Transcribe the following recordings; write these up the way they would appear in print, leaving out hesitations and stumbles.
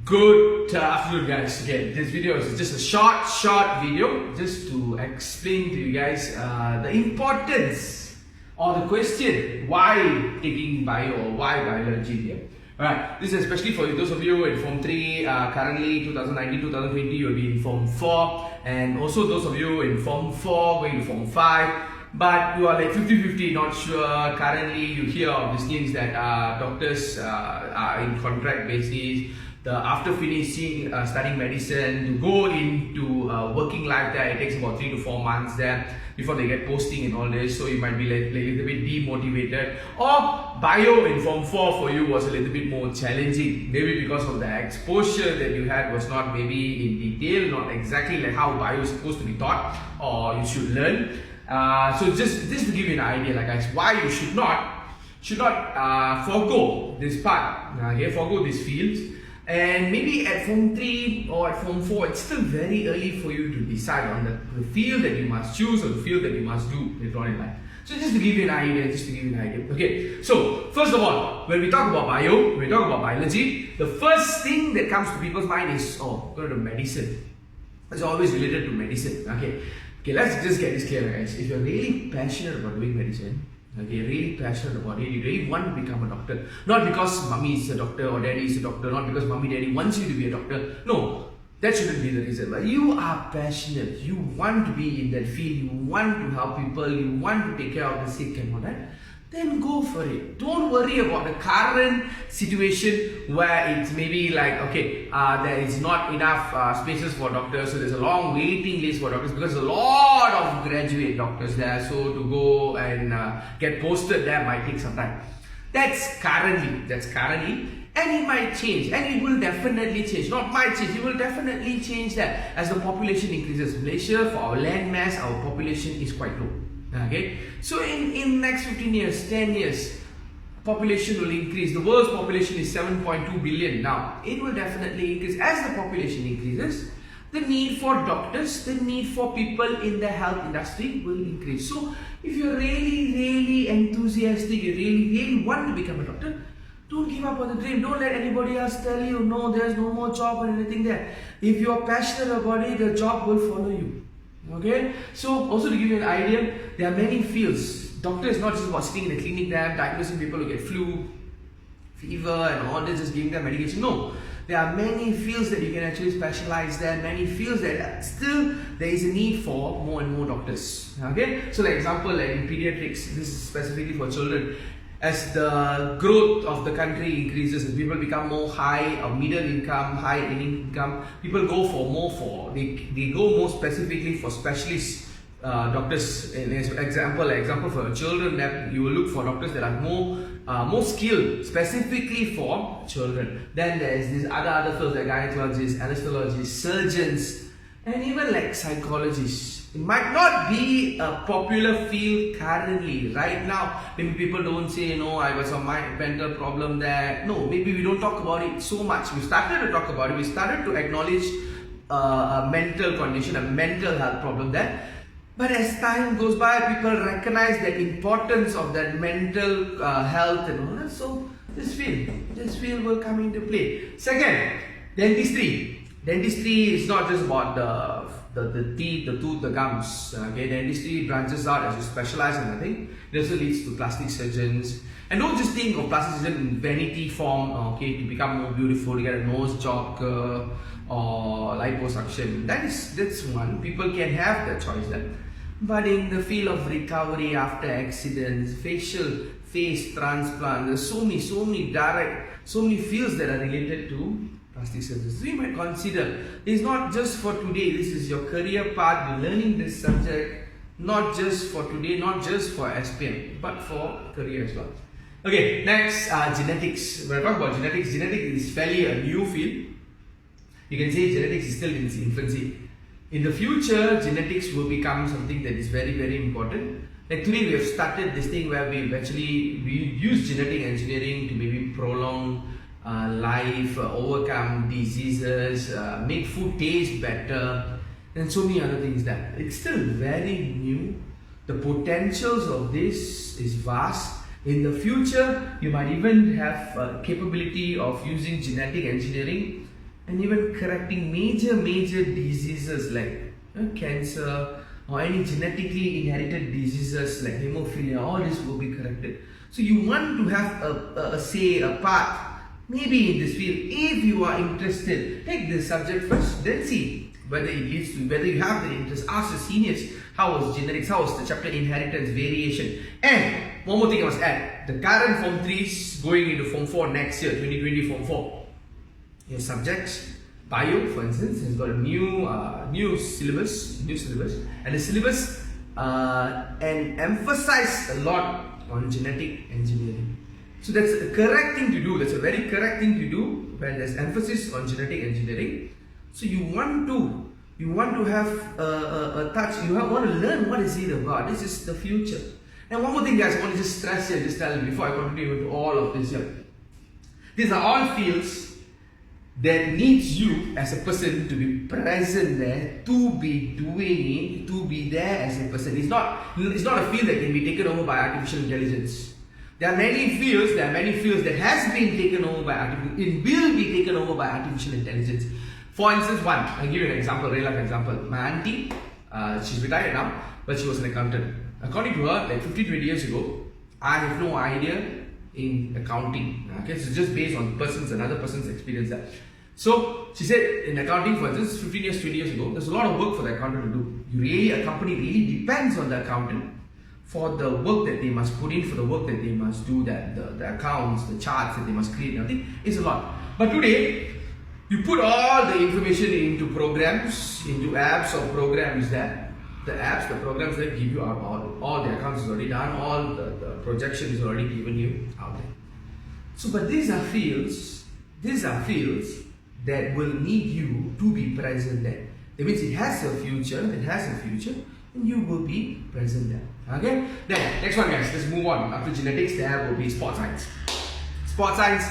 Good afternoon, guys. Again, this video is just a short video just to explain to you guys the importance or the question why taking bio or why biology here. Alright, this is especially for those of you in Form 3, currently 2019-2020 you'll be in Form 4, and also those of you in Form 4 going to Form 5. But you are like 50-50, not sure. Currently, you hear of these things that doctors are in contract basis. After finishing studying medicine, to go into working life there, it takes about 3 to 4 months there before they get posting and all this. So you might be like a little bit demotivated. Or bio in Form 4 for you was a little bit more challenging. Maybe because of the exposure that you had was not maybe in detail, not exactly like how bio is supposed to be taught or you should learn. So just to give you an idea, like guys, why you should not forego this part, forego these fields. And maybe at Form 3 or at Form 4, it's still very early for you to decide on the field that you must choose or the field that you must do later on in life. So just to give you an idea, Okay, so first of all, when we talk about bio, when we talk about biology, the first thing that comes to people's mind is, oh, go to medicine. It's always related to medicine. Okay, let's just get this clear, guys. If you're really passionate about doing medicine, really passionate about it, you really want to become a doctor, not because mommy is a doctor or daddy is a doctor, not because mommy daddy wants you to be a doctor. No, that shouldn't be the reason. But you are passionate, you want to be in that field, you want to help people, you want to take care of the sick and all that, then go for it. Don't worry about the current situation where it's maybe like, okay, there is not enough spaces for doctors, so there's a long waiting list for doctors because there's a lot of graduate doctors there, so to go and get posted there might take some time. That's currently, and it might change, and it will definitely change. Not might change, it will definitely change that as the population increases. Malaysia, for our land mass, our population is quite low. Okay, so in next 15 years, 10 years, population will increase. The world's population is 7.2 billion now. It will definitely increase. As the population increases, the need for doctors, the need for people in the health industry will increase. So if you're really enthusiastic, you really want to become a doctor, don't give up on the dream. Don't let anybody else tell you, no, there's no more job or anything there. If you're passionate about it, the job will follow you. Okay, so also to give you an idea, there are many fields. Doctor is not just about sitting in a clinic there, diagnosing people who get flu, fever and all this, just giving them medication. No, there are many fields that you can actually specialize there, many fields that still there is a need for more and more doctors. Okay, so like example, like in pediatrics, this is specifically for children. As the growth of the country increases, as people become more high or middle income, high income, people go for they go more specifically for specialist doctors. In example for children, that you will look for doctors that are more skilled specifically for children. Then there is these other fields like gynecologists, anesthesiologists, surgeons, and even like psychologists. It might not be a popular field currently, right now. Maybe people don't say, no, I was on my mental problem there. No, maybe we don't talk about it so much. We started to talk about it. We started to acknowledge a mental condition, a mental health problem there. But as time goes by, people recognize the importance of that mental health and all that. So this field will come into play. Second, dentistry. Dentistry is not just about the teeth, the tooth, the gums. Okay, dentistry branches out as you specialize in nothing. It also leads to plastic surgeons. And don't just think of plastic surgeon in vanity form, okay, to become more beautiful, to get a nose job or liposuction. That's one. People can have that choice then. But in the field of recovery after accidents, face transplant, there's so many fields that are related to plastic surgery. So you might consider, it's not just for today, this is your career path, you're learning this subject, not just for today, not just for SPM, but for career as well. Okay, next, genetics. When I talk about genetics is fairly a new field. You can say genetics is still in its infancy. In the future, genetics will become something that is very important. Like today we have started this thing where we use genetic engineering to maybe prolong life, overcome diseases, make food taste better, and so many other things that it's still very new. The potentials of this is vast. In the future, you might even have capability of using genetic engineering and even correcting major diseases like cancer or any genetically inherited diseases like hemophilia. All this will be corrected. So you want to have a say, a part, maybe in this field. If you are interested, take this subject first, then see whether it leads to, whether you have the interest. Ask your seniors, how was genetics, how was the chapter inheritance, variation. And one more thing I must add, the current Form 3s going into Form 4 next year, 2020 Form 4. Your subjects, bio for instance, has got a new syllabus, and the syllabus and emphasized a lot on genetic engineering. So that's a correct thing to do. That's a very correct thing to do when there's emphasis on genetic engineering. So you want to have a touch. Want to learn what is it about. This is the future. And one more thing, guys, I want to just stress here, just tell you before I continue into all of this here. These are all fields that needs you as a person to be present there, to be doing it, to be there as a person. It's not a field that can be taken over by artificial intelligence. There are many fields that has been taken over by it will be taken over by artificial intelligence. For instance, I'll give you an example, real life example. My auntie, she's retired now, but she was an accountant. According to her, like 15-20 years ago, I have no idea in accounting. Okay, so just based on another person's experience there. So she said in accounting, for instance, 15 years, 20 years ago, there's a lot of work for the accountant to do. A company really depends on the accountant for the work that they must put in, for the work that they must do, the accounts, the charts that they must create, everything is a lot. But today, you put all the information into programs, into apps or programs there. The apps, the programs that give you all the accounts is already done, all the projection is already given you out there. So, but these are fields that will need you to be present there. That means it has a future, and you will be present there. Okay? Then, next one, guys, let's move on. After genetics, there will be sports science. Sports science,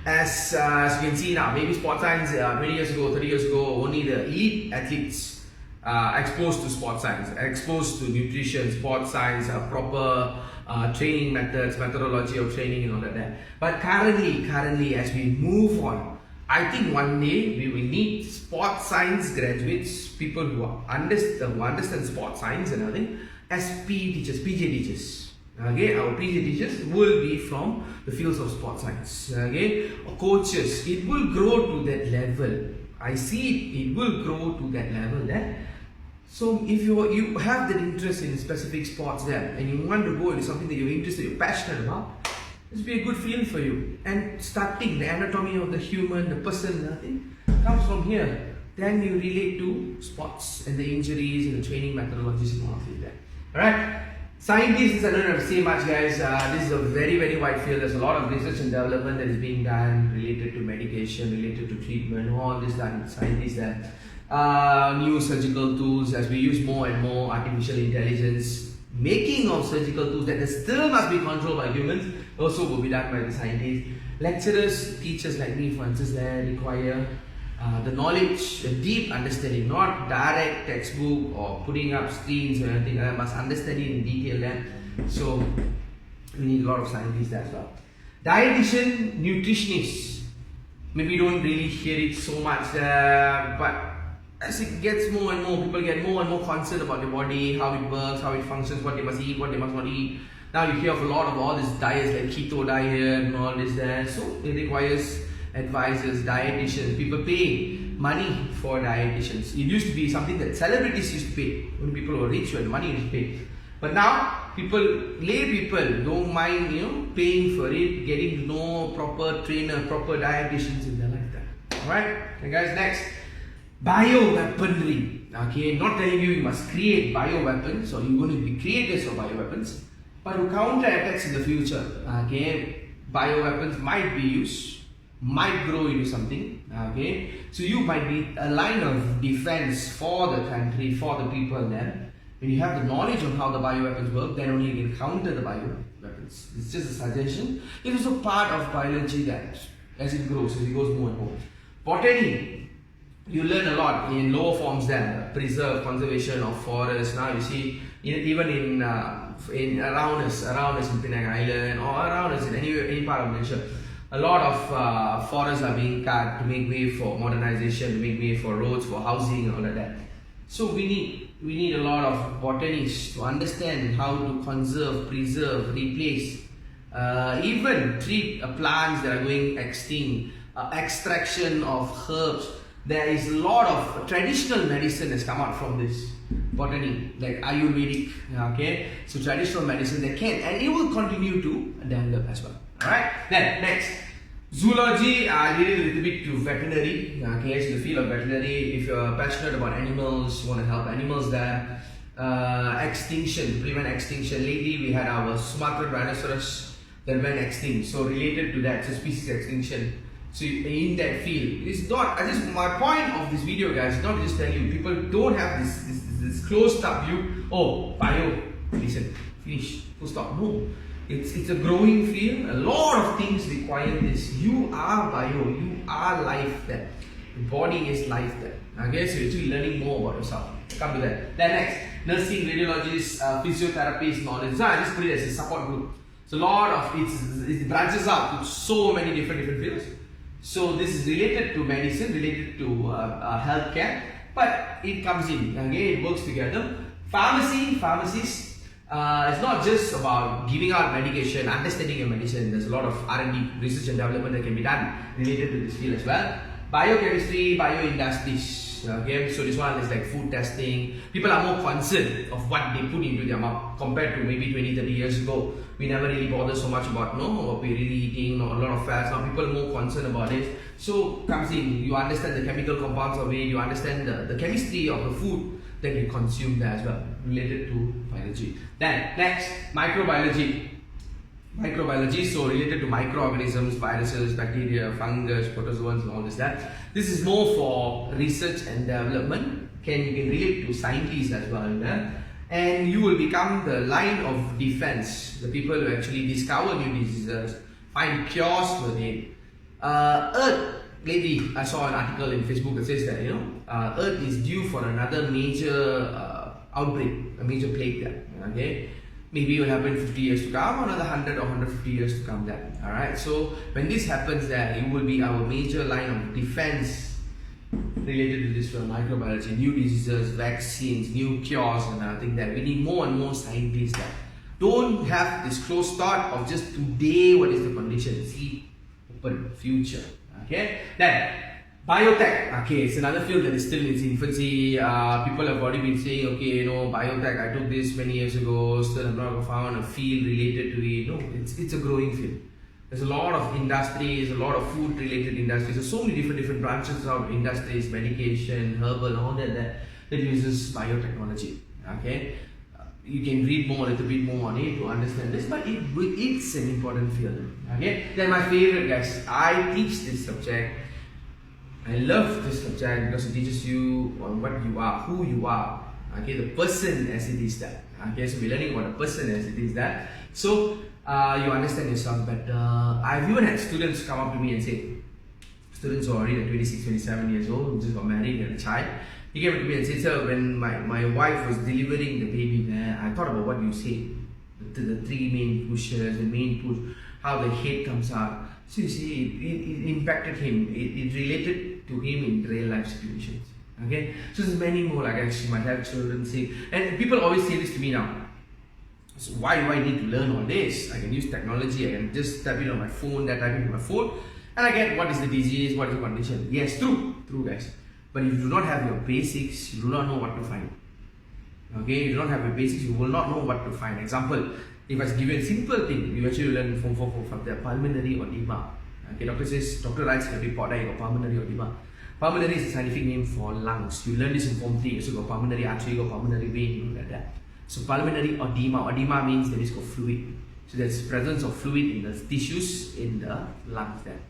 as you can see now, maybe sports science 20 years ago, 30 years ago, only the elite athletes exposed to sports science, exposed to nutrition, sports science, proper training methods, methodology of training and all that. But currently, as we move on, I think one day we will need sports science graduates, people who understand sports science and everything, as PE teachers, PJ teachers. Okay, our PJ teachers will be from the fields of sports science. Okay, coaches, it will grow to that level. I see it will grow to that level there. So if you have that interest in specific sports there and you want to go into something that you're interested, you're passionate about, this will be a good field for you. And starting the anatomy of the human, the person, nothing comes from here. Then you relate to sports and the injuries and the training methodologies and all of that. Alright? Scientists, I don't have to say much, guys. This is a very wide field. There's a lot of research and development that is being done related to medication, related to treatment, all this done. Scientists there. New surgical tools, as we use more and more artificial intelligence, making of surgical tools that still must be controlled by humans, also will be done by the scientists. Lecturers, teachers like me, for instance, there require the knowledge, a deep understanding, not direct textbook or putting up screens or anything. I must understand it in detail there. So we need a lot of scientists there as well. Dietitian, nutritionists. Maybe you don't really hear it so much, but as it gets more and more, people get more and more concerned about their body, how it works, how it functions, what they must eat, what they must not eat. Now you hear of a lot of all these diets like keto diet and all this there. So it requires advisors, dietitians, people pay money for dietitians. It used to be something that celebrities used to pay. When people were rich, when money used to pay. But now lay people don't mind, paying for it, getting to know proper trainer, proper dietitians in their lifetime. Alright? And guys, next. Bioweaponry. Okay, not telling you must create bioweapons or you're going to be creators of bioweapons, but to counter attacks in the future. Okay, bioweapons might be used, might grow into something. Okay, so you might be a line of defense for the country, for the people there. When you have the knowledge on how the bioweapons work, then only you can counter the bioweapons. It's just a suggestion. It is a part of biology that as it goes more and more. Botany. You learn a lot in lower forms there, preserve, conservation of forests. Now you see, even in around us in Penang Island or around us in any part of Malaysia, A lot of forests are being cut to make way for modernization, to make way for roads, for housing, and all of that. So we need a lot of botanists to understand how to conserve, preserve, replace, even treat plants that are going extinct, extraction of herbs. There is a lot of traditional medicine has come out from this botany, like Ayurvedic. Okay, so traditional medicine that can, and it will continue to develop as well. Alright, then next, zoology. I did a little bit to veterinary. Okay, so the field of veterinary. If you're passionate about animals, you want to help animals there. Extinction, prevent extinction. Lately, we had our Sumatran rhinoceros that went extinct. So related to that, so species extinction. So in that field, it's not. My point of this video, guys, is not to just tell you. People don't have this closed up view. Oh, bio. Listen, finish. Full stop. No. It's a growing field. A lot of things require this. You are bio. You are life there. The body is life there. Okay, so you're actually learning more about yourself. Come to that. Then next, nursing, radiologists, physiotherapists, knowledge. So I just put it as a support group. So a lot of it branches out to so many different fields. So this is related to medicine, related to healthcare, but it comes in. Okay, it works together. Pharmacies. It's not just about giving out medication, understanding your medicine. There's a lot of R&D, research and development that can be done related to this field as well. Biochemistry, bioindustries. Okay, so this one is like food testing. People are more concerned of what they put into their mouth compared to maybe 20-30 years ago. We never really bothered so much about what we're really eating, or a lot of fats. Now people are more concerned about it. So comes in, you understand the chemical compounds of it, you understand the chemistry of the food that you consume there as well, related to biology. Then next, microbiology. So related to microorganisms, viruses, bacteria, fungus, protozoans, and all this that. This is more for research and development. You can relate to scientists as well. And you will become the line of defense. The people who actually discover new diseases, find cures for it. Earth. Lately, I saw an article in Facebook that says that Earth is due for another major outbreak, a major plague there. Okay, maybe it will happen 50 years to come, another 100 or 150 years to come there. All right. So when this happens, there it will be our major line of defense related to this for microbiology, new diseases, vaccines, new cures, and I think that we need more and more scientists there. Don't have this closed thought of just today. What is the condition? See, open future. Okay, then biotech. Okay, it's another field that is still in its infancy. People have already been saying, okay, biotech, I took this many years ago, still have not found a field related to it. No, it's a growing field. There's a lot of industries, a lot of food related industries. There's so many different branches of industries, medication, herbal, all that uses biotechnology. Okay, you can read a little bit more on it to understand this, but it's an important field. Okay, then my favorite, guys, I teach this subject. I love this subject because it teaches you on what you are, who you are. Okay, the person as it is that. Okay, so we're learning about the person as it is that. So you understand yourself better. I've even had students come up to me and say, students who are already 26, 27 years old, who just got married and had a child. He came to me and said, sir, when my wife was delivering the baby, I thought about what you said. The three main pushes, the main push, how the head comes out. So you see, it impacted him. It related to him in real life situations. Okay, so there's many more. Like she might have children, say, and people always say this to me now. So why do I need to learn all this? I can use technology. I can just type it on my phone, type it on my phone, and I get what is the disease, what is the condition. Yes, true, guys. But if you do not have your basics, you do not know what to find. Okay, you do not have your basics, you will not know what to find. Example, if I give you a simple thing, you actually learn from the pulmonary edema. Okay, doctor writes a report that you got pulmonary edema. Pulmonary is a scientific name for lungs. You learn this in Form 3. You also got pulmonary artery, you got pulmonary vein, like that. So pulmonary edema. Edema means there is fluid. So there's presence of fluid in the tissues in the lungs there.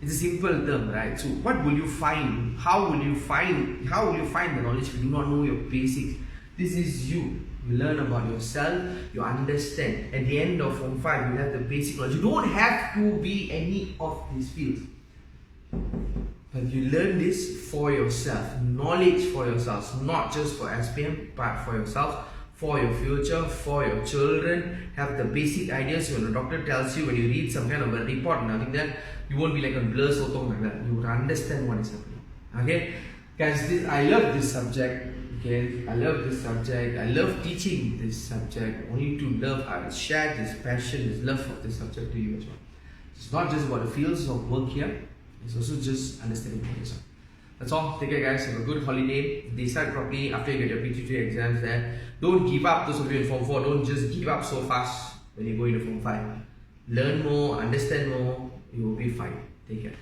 It's a simple term, right? So what will you find? How will you find the knowledge if you do not know your basics? This is you. You learn about yourself, you understand. At the end of Form 5, you have the basic knowledge. You don't have to be any of these fields. But you learn this for yourself. Knowledge for yourself. Not just for SPM, but for yourself. for your future, for your children. Have the basic ideas. When a doctor tells you, when you read some kind of a report, nothing that you won't be like a blur sotong like that. You would understand what is happening. Okay, guys, I love this subject. Okay, I love this subject. I love teaching this subject. Only to love, I will share this passion, this love for this subject to you as well. It's not just about the fields of work here. It's also just understanding for yourself. That's all. Take care, guys. Have a good holiday. Decide properly after you get your PT3 exams there. Don't give up. Those of you in Form 4, don't just give up so fast when you go into Form 5. Learn more, understand more. You will be fine. Take care.